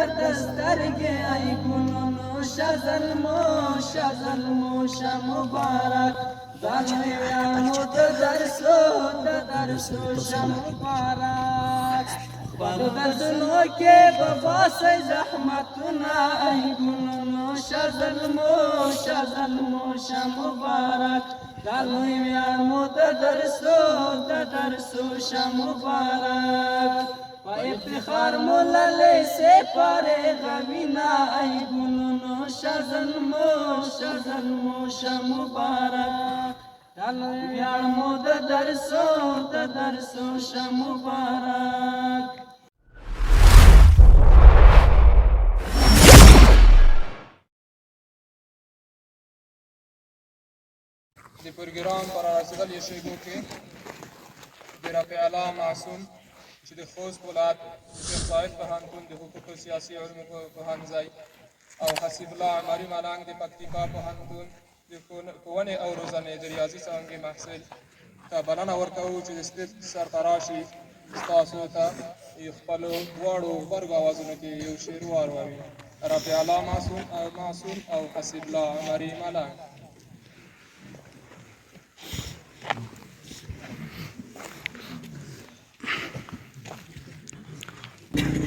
درد سترګې ای ګلونو شزل مو شه مبارک دا لوی ویاړ مو د درسو شه مبارک په دردونو کې به باسئ زحمتونه ای ګلونو شزل مو شه مبارک دا لوی ویاړ مو د درسو شه مبارک په افتخار مو للې سپارې غوینا ای ګلونو شزل مو شه مبارک دا لوی ویاړ مو د درسو شه مبارک د پروګرام پر رسیدل شیدو کې د رفیع الله معصوم چې د خوست ولایت شیخ صاحب پوهنتون د حقوقو سیاسي علومو پوهنځی او حسیب الله عمري ملنګ د پکتیکا پوهنتون د ښوونې او روزنې د ریاضي څانګې محصل ته بلنه ورکوو چې د سټیج سرته راشي ستاسو ته خپلو دواړو غبرګو اوازونو کې یو شعر واوروي. رفیع الله معصوم او حسیب الله عمري ملنګ.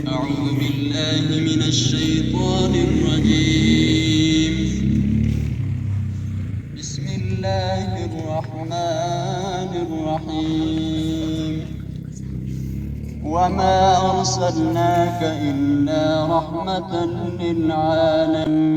أعوذ بالله من الشيطان الرجيم. بسم الله الرحمن الرحيم. وما أرسلناك إلا رحمة للعالمين.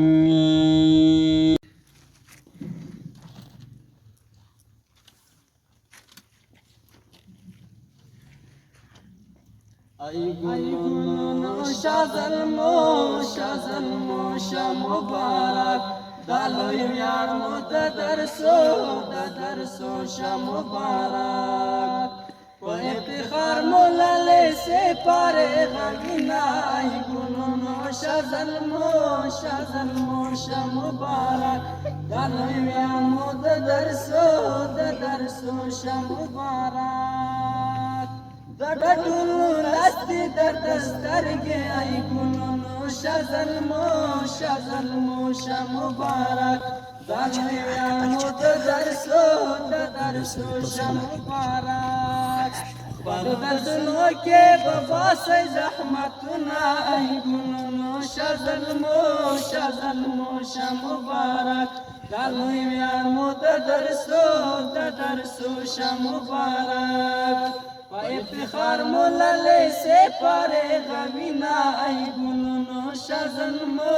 ای ګلونو شزل مو شه مبارک دا لوی ویاړ مو د درسو شه مبارک په افتخار مو للې سپارې غوینا ای ګلونو شزل مو شه مبارک دا لوی ویاړ مو د درسو شه مبارک دا ټولو لستې درد سترګې ای ګلونو شزل مو شه مبارک دا لوی ویاړ مو د درسو شه مبارک په دردونو کې به باسئ زحمتونه ای ګلونو شزل مو شه مبارک دا لوی ویاړ مو د درسو شه مبارک په افتخار مو للې سپارې غوینا ای ګلونو شزل مو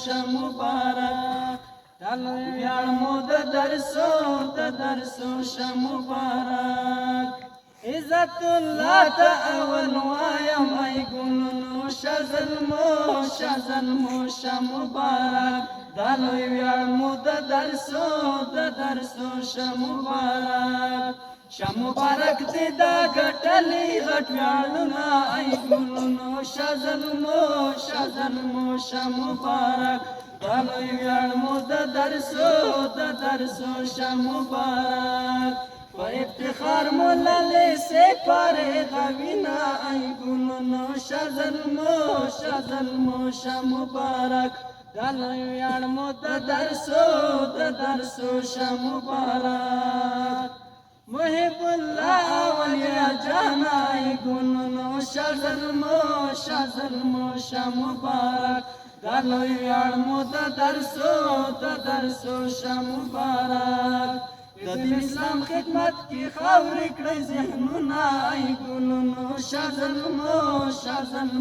شه مبارک دا لوی ویاړ مو د درسو شه مبارک عزت الله ته اول وایم ای ګلونو شزل مو شه مبارک دا لوی ویاړ مو د درسو شه مبارک شه مبارک دې دا ګټلې غټ ویاړونه ای ګلونو شزل مو شه مبارک دا لوی ویاړ مو د درسو شه مبارک په افتخار مو للې سپارې غوینا ای ګلونو شزل مو شه مبارک دا لوی ویاړ مو د درسو شه مبارک محب الله ولیا جانا ای ګلونو شزل مو شه مبارک دا لوی ویاړ مو د درسو شه مبارک د دین اسلام خدمت کې خاورې کړئ ذهنونه ای ګلونو شزل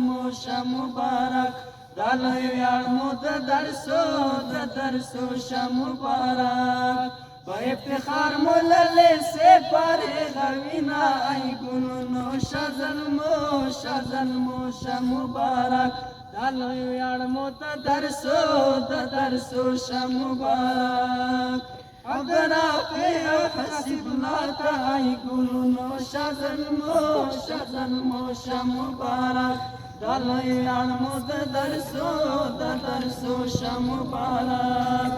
مو شه مبارک دا لوی ویاړ مو د درسو شه مبارک په افتخار مو للې سپارې غوینا ای ګلونو شزل مو شه مبارک دا لوی ویاړ مو د درسو شه مبارک عبدالرافع حسیب الله ته ای ګلونو شزل مو شه مبارک دا لوی ویاړ مو د درسو شه مبارک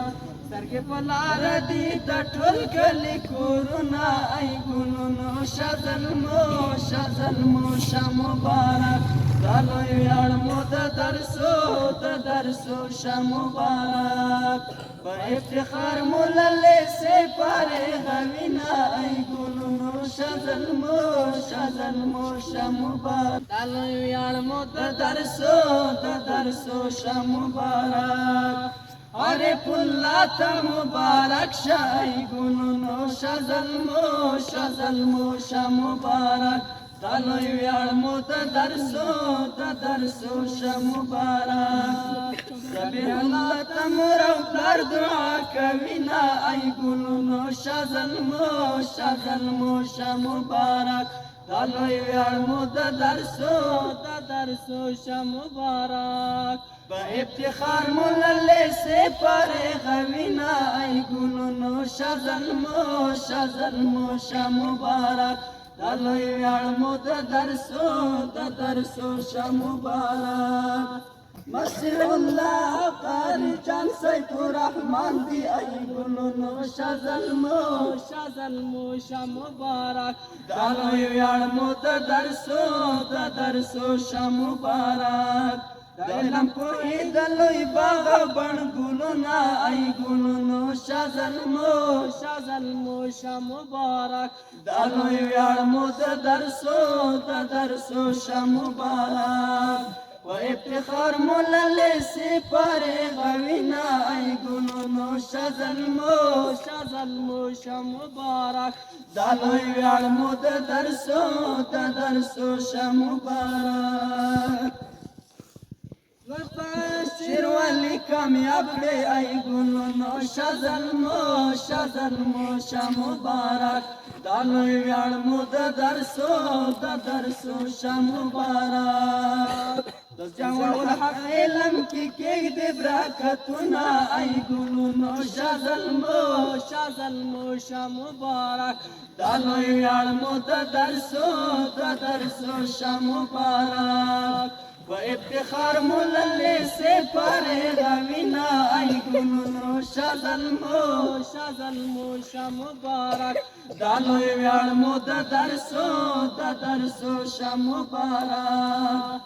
سترګې په لاره دي د ټول کلي کورونه ای ګلونو شزل مو شه مبارک دا دالوی ویاړ مو د درسو شه مبارک په افتخار مو للې سپارې غوینا ای ګلونو شه زلمو شه مبارک دالوی ویاړ مو د درسو شه مبارک اره پلا ته مبارک شای ګلونو شه زلمو شه مبارک دالوی ویاړ مو د درسو شه مبارک ربی الله ته مور او پلار دعا کوي نا ای ګلونو شه زلمو شه مبارک دالوی ویاړ مو د درسو شه مبارک په افتخار مو للې سپارې غوینا ای ګلونو شه زلمو شه مبارک دالوی ویاړ مو د درسو شه مبارک مسیح الله قاری جان سیف الرحمن دی ای ګلونو شه زلمو شه مبارک دالوی ویاړ مو د درسو شه مبارک د علم پوهې د لوی باغ بڼ ګلونه ای ګلونو شه زلمو شه مبارک دالوی ویاړ مو د درسو شه مبارک و افتخار مو للې سپارې غوینا ای ګلونو شه زلمو شه مبارک دالوی ویاړ مو د درسو شه مبارک شیر والی کامیاب کړی ای ګلونو شه زلمو شه مبارک دالوی ویاړ مو د درسو شه مبارک د جوړ الحق علم کې کېږدي برکتونه ای ګلونو شه زلمو شه مبارک دالوی ویاړ مو د درسو شه مبارک و افتخار مو للې سپارې غوینا ای ګلونو شه زلمو شه مبارک دالوی ویاړ مو د درسو شه مبارک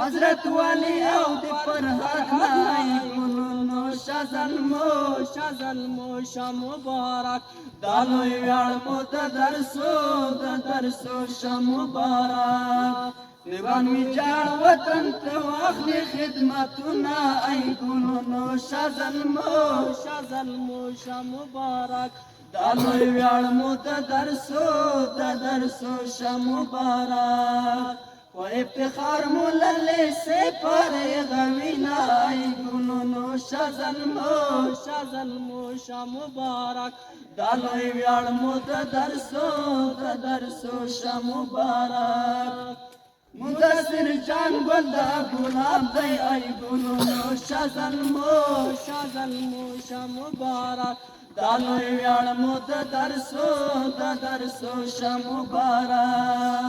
حضرت والی او د فرحت ای ګلونو شه زلمو شه مبارک دالوی ویاړ مو د درسو شه مبارک دیوان می جاړ وطن ته واخلي خدمتونه ای ګلونو شه زلمو شه مبارک دالوی ویاړ مو د درسو شه مبارک و افتخار مو للې سپارې غوینا ای ګلونو شه زلمو شه مبارک دالوی ویاړ مو د درسو شه مبارک مدثر جان ګل د ګلاب دی ای ګلونو شه زلمو شه مبارک دالوی ویاړ مو د درسو شه مبارک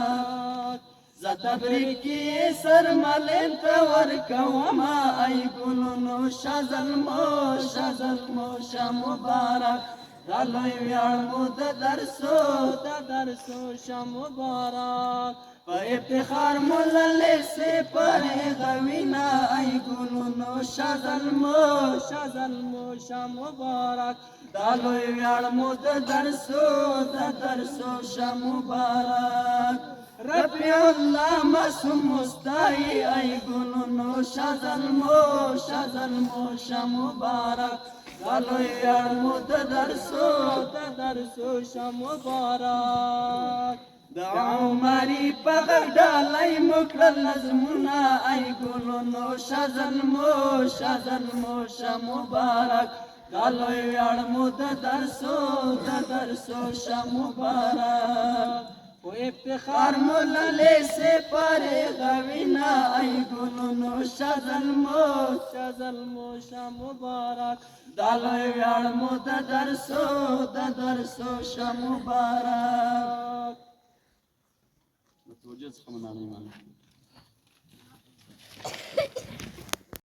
زه تبریکي سر ملین ته ورکومه ای ګلونو شه زلمو شه مبارک دالوی ویاړ مو د درسو شه مبارک په افتخار مو للې سپارې غوینا ای ګلونو شه زلمو شه مبارک دالوی ویاړ مو د درسو شه مبارک ربی الله مسوم مستای ای ګلونو شه زلمو شه مبارک دالوی ویاړ مو د درسو شه مبارک د عمرې په غږ ډالۍ مو کړل نظمونه ای ګلونو شه زلمو شه مبارک دالوی ویاړ مو د درسو شه مبارک و افتخار مو للې سپارې غوینا ای ګلونو شه زلمو شه مبارک دالوی ویاړ مو د درسو شه مبارک توجه څخه منعنی